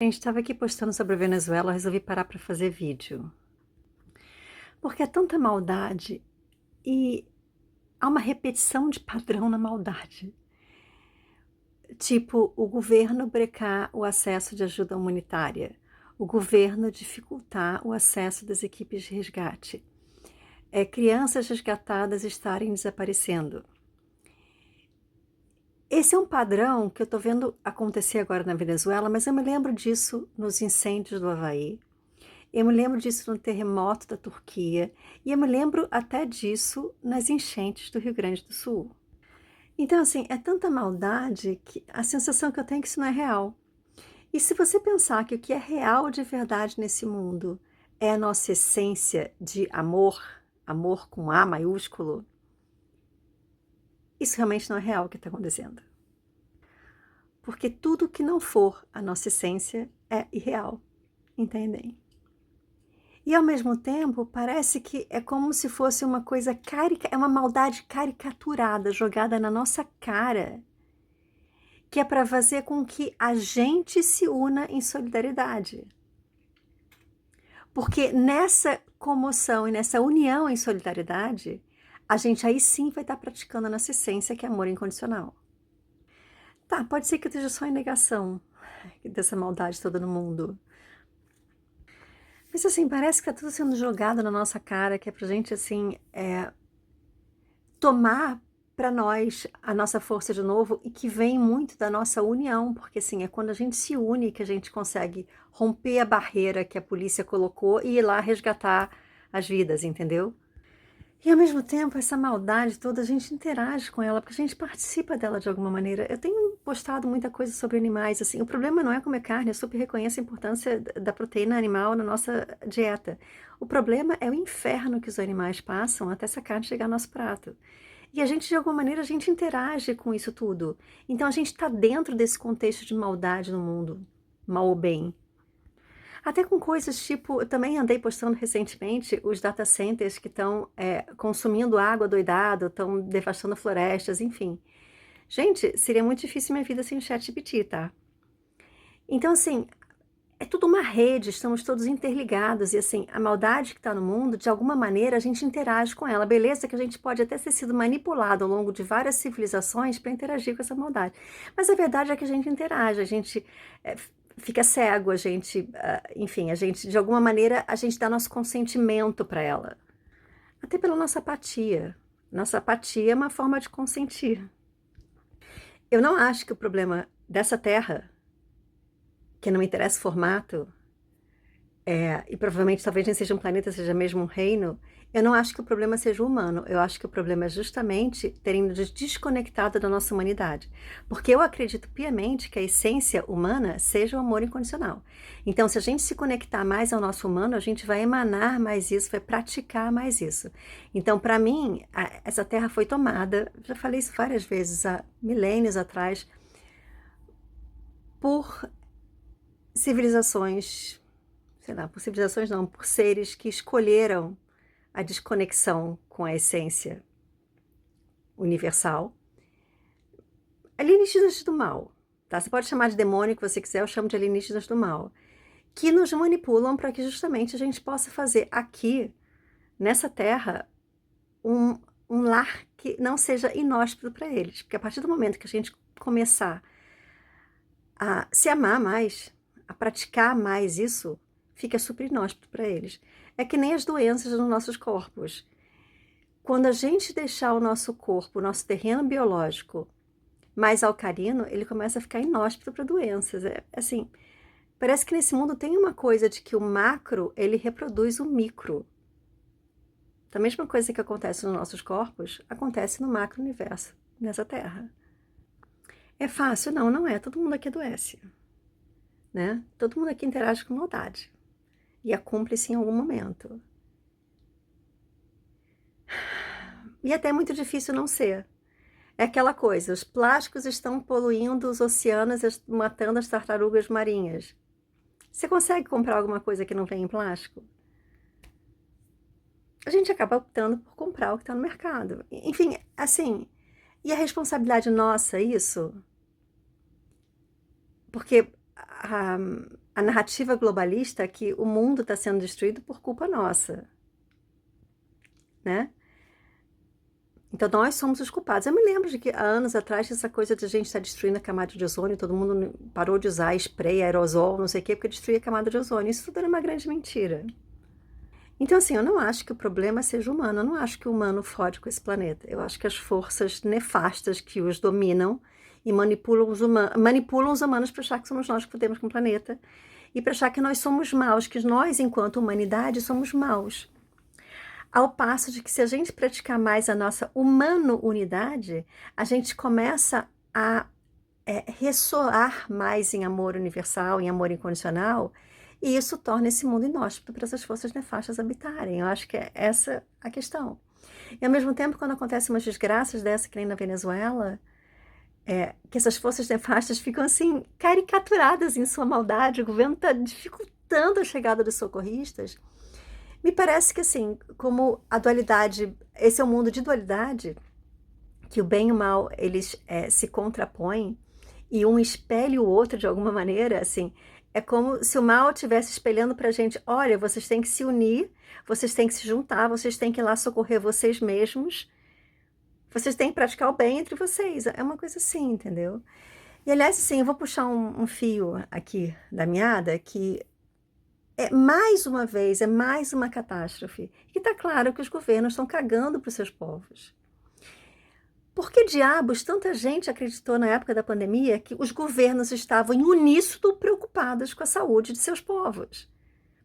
A gente estava aqui postando sobre a Venezuela, eu resolvi parar para fazer vídeo. Porque é tanta maldade e há uma repetição de padrão na maldade. Tipo, o governo brecar o acesso de ajuda humanitária, o governo dificultar o acesso das equipes de resgate, crianças resgatadas estarem desaparecendo. Esse é um padrão que eu estou vendo acontecer agora na Venezuela, mas eu me lembro disso nos incêndios do Havaí. Eu me lembro disso no terremoto da Turquia e eu me lembro até disso nas enchentes do Rio Grande do Sul. Então, assim, é tanta maldade que a sensação que eu tenho é que isso não é real. E se você pensar que o que é real de verdade nesse mundo é a nossa essência de amor, amor com A maiúsculo, isso realmente não é real o que está acontecendo. Porque tudo que não for a nossa essência é irreal, entendem? E ao mesmo tempo, parece que é como se fosse uma coisa é uma maldade caricaturada, jogada na nossa cara, que é para fazer com que a gente se una em solidariedade. Porque nessa comoção e nessa união em solidariedade, a gente aí sim vai estar praticando a nossa essência, que é amor incondicional. Tá, pode ser que eu esteja só em negação dessa maldade toda no mundo. Mas assim, parece que tá tudo sendo jogado na nossa cara, que é pra gente, assim, tomar para nós a nossa força de novo e que vem muito da nossa união, porque assim, é quando a gente se une que a gente consegue romper a barreira que a polícia colocou e ir lá resgatar as vidas, entendeu? E ao mesmo tempo, essa maldade toda, a gente interage com ela, porque a gente participa dela de alguma maneira. Eu tenho postado muita coisa sobre animais, assim, o problema não é comer carne, eu super reconheço a importância da proteína animal na nossa dieta. O problema é o inferno que os animais passam até essa carne chegar ao nosso prato. E a gente, de alguma maneira, a gente interage com isso tudo. Então a gente está dentro desse contexto de maldade no mundo, mal ou bem. Até com coisas tipo, eu também andei postando recentemente os data centers que estão consumindo água doidado, estão devastando florestas, enfim. Gente, seria muito difícil minha vida sem o ChatGPT, tá? Então, assim, é tudo uma rede, estamos todos interligados, e assim, a maldade que está no mundo, de alguma maneira, a gente interage com ela. Beleza que a gente pode até ter sido manipulado ao longo de várias civilizações para interagir com essa maldade. Mas a verdade é que a gente interage, a gente fica cego, a gente, enfim, a gente, de alguma maneira, a gente dá nosso consentimento para ela. Até pela nossa apatia. Nossa apatia é uma forma de consentir. Eu não acho que o problema dessa terra, que não me interessa o formato, e provavelmente talvez nem seja um planeta, seja mesmo um reino, eu não acho que o problema seja o humano, eu acho que o problema é justamente terem nos desconectado da nossa humanidade. Porque eu acredito piamente que a essência humana seja o amor incondicional. Então, se a gente se conectar mais ao nosso humano, a gente vai emanar mais isso, vai praticar mais isso. Então, para mim, essa terra foi tomada, já falei isso várias vezes, há milênios atrás, por civilizações, sei lá, por civilizações não, por seres que escolheram a desconexão com a essência universal. Alienígenas do mal, tá? Você pode chamar de demônio que você quiser, eu chamo de alienígenas do mal, que nos manipulam para que justamente a gente possa fazer aqui, nessa terra, um, um lar que não seja inóspito para eles. Porque a partir do momento que a gente começar a se amar mais, a praticar mais isso, fica super inóspito para eles. É que nem as doenças nos nossos corpos. Quando a gente deixar o nosso corpo, o nosso terreno biológico mais alcalino, ele começa a ficar inóspito para doenças. Assim, parece que nesse mundo tem uma coisa de que o macro, ele reproduz o micro. A mesma coisa que acontece nos nossos corpos, acontece no macro universo, nessa Terra. É fácil? Não, não é. Todo mundo aqui adoece, né? Todo mundo aqui interage com maldade. E é cúmplice em algum momento. E até é muito difícil não ser. É aquela coisa, os plásticos estão poluindo os oceanos, matando as tartarugas marinhas. Você consegue comprar alguma coisa que não vem em plástico? A gente acaba optando por comprar o que está no mercado. Enfim, assim, e a responsabilidade nossa, isso? Porque a narrativa globalista é que o mundo está sendo destruído por culpa nossa, né? Então nós somos os culpados. Eu me lembro de que há anos atrás essa coisa de a gente estar destruindo a camada de ozônio, todo mundo parou de usar spray, aerosol, não sei o quê, porque destruía a camada de ozônio. Isso tudo era uma grande mentira. Então, assim, eu não acho que o problema seja humano, eu não acho que o humano fode com esse planeta. Eu acho que as forças nefastas que os dominam e manipulam os humanos para achar que somos nós que fodemos com o planeta e para achar que nós somos maus, que nós, enquanto humanidade, somos maus. Ao passo de que se a gente praticar mais a nossa humano-unidade, a gente começa a ressoar mais em amor universal, em amor incondicional, e isso torna esse mundo inóspito para essas forças nefastas habitarem. Eu acho que é essa a questão. E ao mesmo tempo, quando acontecem umas desgraças dessa, que nem na Venezuela, que essas forças nefastas ficam assim, caricaturadas em sua maldade, o governo está dificultando a chegada dos socorristas. Me parece que, assim, como a dualidade, esse é um mundo de dualidade, que o bem e o mal, eles se contrapõem, e um espelha o outro de alguma maneira, assim, é como se o mal estivesse espelhando pra gente, olha, vocês têm que se unir, vocês têm que se juntar, vocês têm que ir lá socorrer vocês mesmos, vocês têm que praticar o bem entre vocês, é uma coisa assim, entendeu? E, aliás, assim, eu vou puxar um fio aqui da meada, que mais uma vez, é mais uma catástrofe. E está claro que os governos estão cagando para os seus povos. Por que diabos tanta gente acreditou na época da pandemia que os governos estavam em uníssono preocupados com a saúde de seus povos?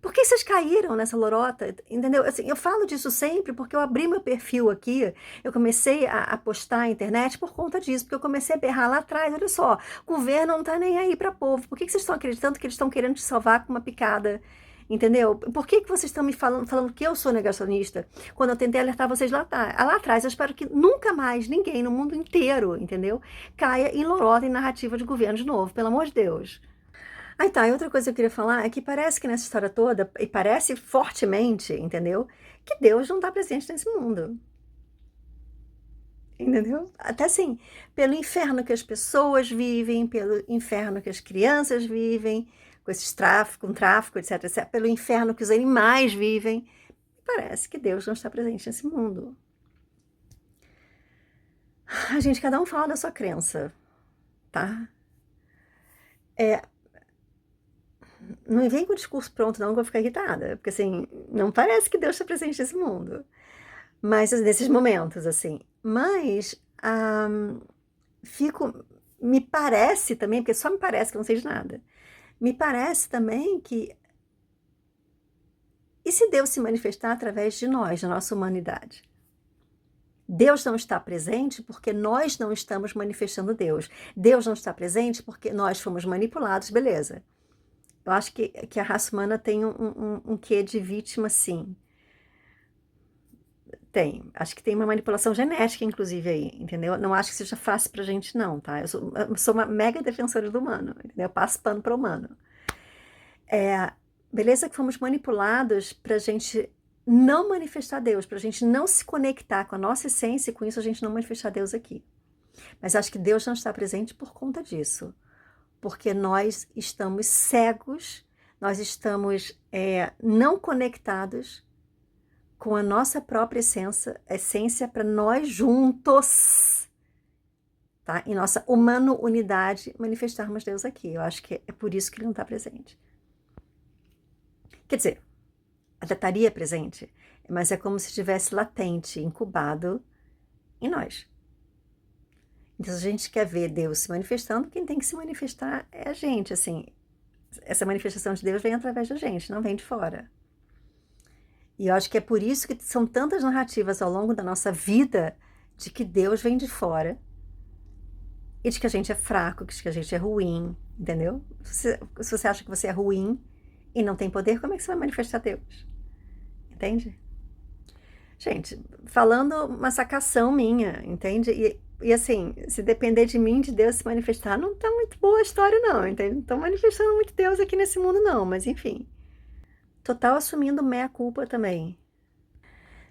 Por que vocês caíram nessa lorota? Entendeu? Assim, eu falo disso sempre porque eu abri meu perfil aqui, eu comecei a postar na internet por conta disso, porque eu comecei a berrar lá atrás, olha só, o governo não está nem aí para o povo. Por que vocês estão acreditando que eles estão querendo te salvar com uma picada? Entendeu? Por que vocês estão me falando que eu sou negacionista? Quando eu tentei alertar vocês lá atrás, eu espero que nunca mais ninguém no mundo inteiro, entendeu? Caia em lorota, em narrativa de governo de novo, pelo amor de Deus. Aí tá, e outra coisa que eu queria falar é que parece que nessa história toda, e parece fortemente, entendeu? Que Deus não está presente nesse mundo. Entendeu? Até assim, pelo inferno que as pessoas vivem, pelo inferno que as crianças vivem, com esses tráfico, etc, etc, pelo inferno que os animais vivem, parece que Deus não está presente nesse mundo. A gente, cada um fala da sua crença, tá? Não vem com o discurso pronto não, que eu vou ficar irritada, porque assim, não parece que Deus está presente nesse mundo. Mas, nesses momentos, assim. Mas, me parece também, porque só me parece que eu não sei de nada, me parece também que, e se Deus se manifestar através de nós, da nossa humanidade? Deus não está presente porque nós não estamos manifestando Deus. Deus não está presente porque nós fomos manipulados, beleza. Eu acho que a raça humana tem um quê de vítima, sim. Tem. Acho que tem uma manipulação genética, inclusive, aí, entendeu? Não acho que seja fácil pra gente, não, tá? Eu sou uma mega defensora do humano, entendeu? Eu passo pano para o humano. Beleza que fomos manipulados pra gente não manifestar Deus, pra gente não se conectar com a nossa essência e com isso a gente não manifestar Deus aqui. Mas acho que Deus não está presente por conta disso. Porque nós estamos cegos, nós estamos não conectados com a nossa própria essência para nós juntos, tá? Em nossa humano-unidade, manifestarmos Deus aqui. Eu acho que é por isso que ele não está presente. Quer dizer, até estaria presente, mas é como se estivesse latente, incubado em nós. Então, se a gente quer ver Deus se manifestando, quem tem que se manifestar é a gente, assim. Essa manifestação de Deus vem através da gente, não vem de fora. E eu acho que é por isso que são tantas narrativas ao longo da nossa vida de que Deus vem de fora e de que a gente é fraco, de que a gente é ruim, entendeu? Se você acha que você é ruim e não tem poder, como é que você vai manifestar Deus? Entende? Gente, falando uma sacação minha, entende? E assim, se depender de mim, de Deus se manifestar, não tá muito boa a história não, entende? Não estão manifestando muito Deus aqui nesse mundo não, mas enfim. Total assumindo meia culpa também.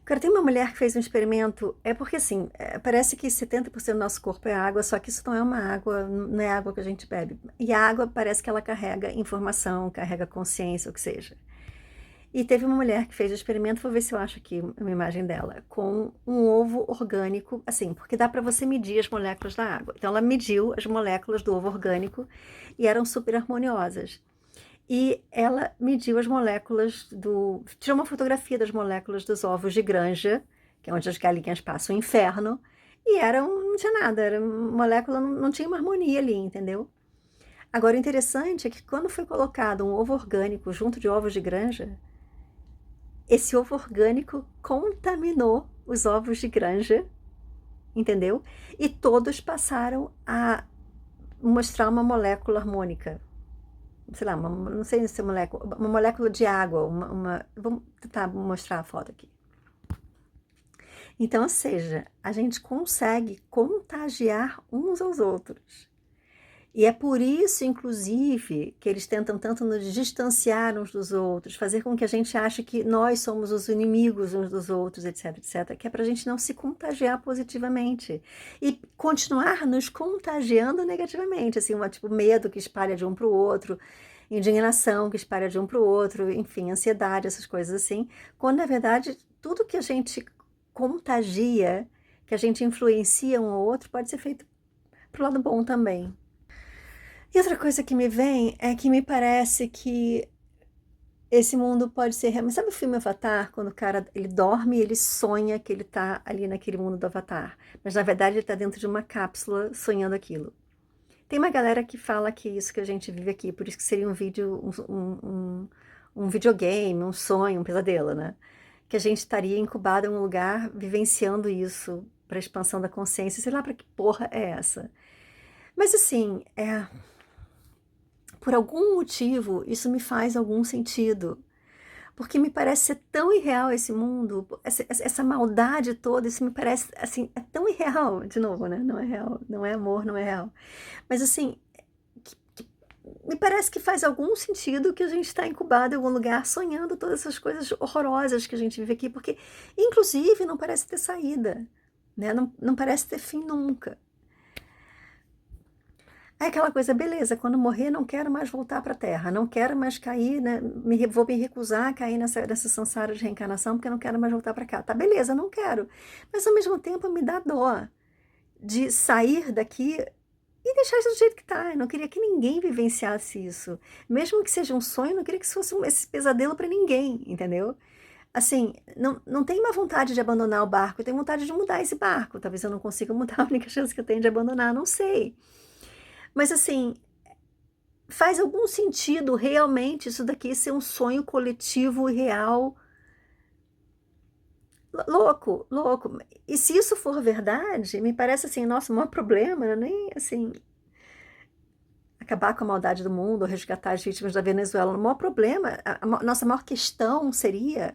Agora, tem uma mulher que fez um experimento, é porque assim, parece que 70% do nosso corpo é água, só que isso não é uma água, não é água que a gente bebe. E a água parece que ela carrega informação, carrega consciência, o que seja. E teve uma mulher que fez o experimento, vou ver se eu acho aqui uma imagem dela, com um ovo orgânico, assim, porque dá para você medir as moléculas da água. Então ela mediu as moléculas do ovo orgânico e eram super harmoniosas. E ela mediu as moléculas tirou uma fotografia das moléculas dos ovos de granja, que é onde as galinhas passam o inferno, e não tinha nada, era molécula, não tinha uma harmonia ali, entendeu? Agora, o interessante é que quando foi colocado um ovo orgânico junto de ovos de granja, esse ovo orgânico contaminou os ovos de granja, entendeu? E todos passaram a mostrar uma molécula harmônica. Sei lá, não sei se é molécula, uma molécula de água, vamos tentar mostrar a foto aqui. Então, ou seja, a gente consegue contagiar uns aos outros. E é por isso, inclusive, que eles tentam tanto nos distanciar uns dos outros, fazer com que a gente ache que nós somos os inimigos uns dos outros, etc, etc, que é para a gente não se contagiar positivamente e continuar nos contagiando negativamente, assim, tipo medo que espalha de um para o outro, indignação que espalha de um para o outro, enfim, ansiedade, essas coisas assim, quando na verdade tudo que a gente contagia, que a gente influencia um ao outro, pode ser feito pro lado bom também. E outra coisa que me vem é que me parece que esse mundo pode ser realmente... Sabe o filme Avatar? Quando o cara ele dorme e ele sonha que ele tá ali naquele mundo do Avatar. Mas na verdade ele tá dentro de uma cápsula sonhando aquilo. Tem uma galera que fala que isso que a gente vive aqui, por isso que seria um vídeo, um videogame, um sonho, um pesadelo, né? Que a gente estaria incubado em um lugar vivenciando isso para expansão da consciência. Sei lá para que porra é essa. Mas assim, por algum motivo, isso me faz algum sentido. Porque me parece ser tão irreal esse mundo, essa maldade toda, isso me parece, assim, é tão irreal. De novo, né? Não é real, não é amor, não é real. Mas, assim, me parece que faz algum sentido que a gente está incubado em algum lugar, sonhando todas essas coisas horrorosas que a gente vive aqui, porque, inclusive, não parece ter saída, né? Não parece ter fim nunca. É aquela coisa, beleza, quando morrer não quero mais voltar para a Terra, não quero mais cair, né, vou me recusar a cair nessa samsara de reencarnação, porque eu não quero mais voltar para cá. Tá, beleza, não quero. Mas ao mesmo tempo me dá dó de sair daqui e deixar isso do jeito que tá. Eu não queria que ninguém vivenciasse isso. Mesmo que seja um sonho, eu não queria que isso fosse esse pesadelo para ninguém, entendeu? Assim, não tenho uma vontade de abandonar o barco, eu tenho vontade de mudar esse barco. Talvez eu não consiga mudar, a única chance que eu tenho de abandonar, não sei. Mas assim, faz algum sentido realmente isso daqui ser um sonho coletivo e real? Louco, louco. E se isso for verdade, me parece assim, nossa, o maior problema, né? Nem assim, acabar com a maldade do mundo, ou resgatar as vítimas da Venezuela. O maior problema, nossa maior questão seria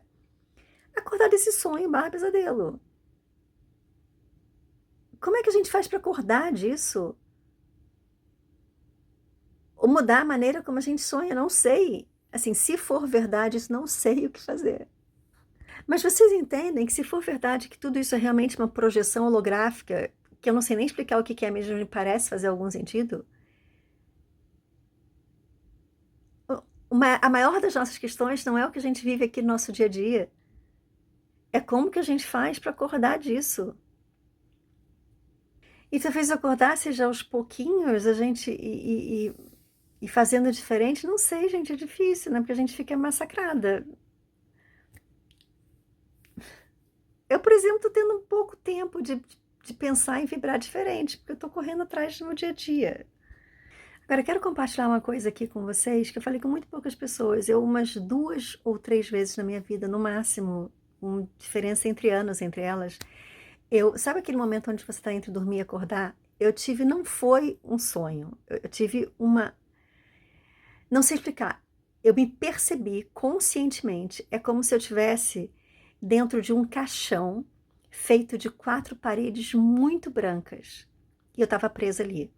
acordar desse sonho barra pesadelo. Como é que a gente faz para acordar disso? Ou mudar a maneira como a gente sonha? Não sei. Assim, se for verdade, isso não sei o que fazer. Mas vocês entendem que se for verdade que tudo isso é realmente uma projeção holográfica, que eu não sei nem explicar o que é, mesmo me parece fazer algum sentido? A maior das nossas questões não é o que a gente vive aqui no nosso dia a dia. É como que a gente faz para acordar disso. E talvez acordar seja aos pouquinhos, a gente e fazendo diferente, não sei, gente, é difícil, né? Porque a gente fica massacrada. Eu, por exemplo, estou tendo um pouco tempo de pensar em vibrar diferente, porque eu estou correndo atrás do meu dia a dia. Agora, eu quero compartilhar uma coisa aqui com vocês, que eu falei com muito poucas pessoas. Eu, umas 2 ou 3 vezes na minha vida, no máximo, com diferença entre anos entre elas, sabe aquele momento onde você está entre dormir e acordar? Eu tive, não foi um sonho, eu tive não sei explicar, eu me percebi conscientemente, é como se eu tivesse dentro de um caixão feito de 4 paredes muito brancas, e eu estava presa ali.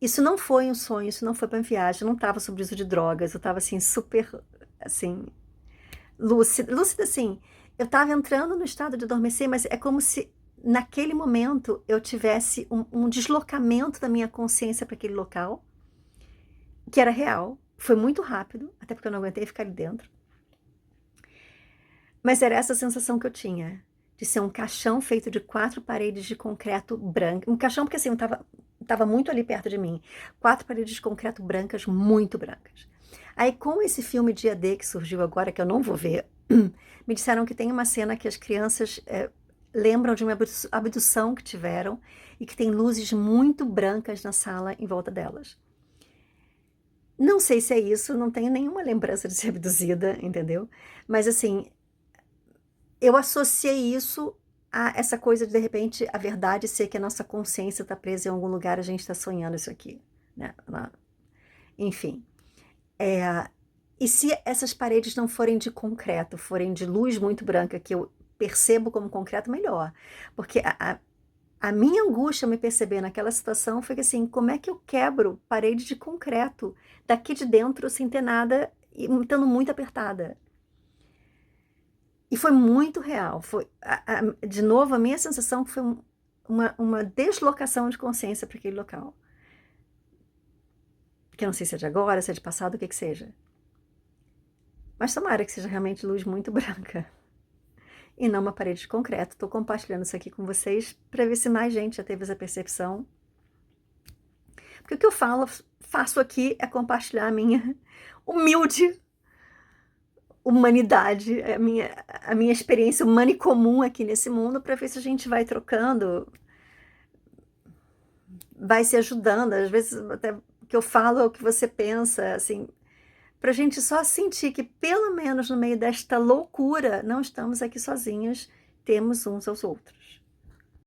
Isso não foi um sonho, isso não foi para viagem, eu não estava sob uso de drogas, eu estava assim, super, assim, lúcida, assim, eu estava entrando no estado de adormecer, mas é como se naquele momento eu tivesse um deslocamento da minha consciência para aquele local, que era real. Foi muito rápido, até porque eu não aguentei ficar ali dentro. Mas era essa sensação que eu tinha, de ser um caixão feito de 4 paredes de concreto branco. Um caixão porque assim, tava muito ali perto de mim. 4 paredes de concreto brancas, muito brancas. Aí com esse filme Dia D que surgiu agora, que eu não vou ver, me disseram que tem uma cena que as crianças lembram de uma abdução que tiveram e que tem luzes muito brancas na sala em volta delas. Não sei se é isso, não tenho nenhuma lembrança de ser abduzida, entendeu? Mas assim, eu associei isso a essa coisa de repente, a verdade ser que a nossa consciência está presa em algum lugar, a gente está sonhando isso aqui, né? Enfim. E se essas paredes não forem de concreto, forem de luz muito branca, que eu percebo como concreto, melhor. Porque a minha angústia ao me perceber naquela situação foi que assim, como é que eu quebro parede de concreto daqui de dentro sem ter nada e estando muito apertada? E foi muito real. De novo, a minha sensação foi uma deslocação de consciência para aquele local. Que eu não sei se é de agora, se é de passado, o que que seja. Mas tomara que seja realmente luz muito branca. E não uma parede de concreto. Estou compartilhando isso aqui com vocês para ver se mais gente já teve essa percepção. Porque o que eu faço aqui é compartilhar a minha humilde humanidade, a minha experiência humana e comum aqui nesse mundo, para ver se a gente vai trocando, vai se ajudando. Às vezes até o que eu falo é o que você pensa, assim, para a gente só sentir que pelo menos no meio desta loucura não estamos aqui sozinhos, temos uns aos outros.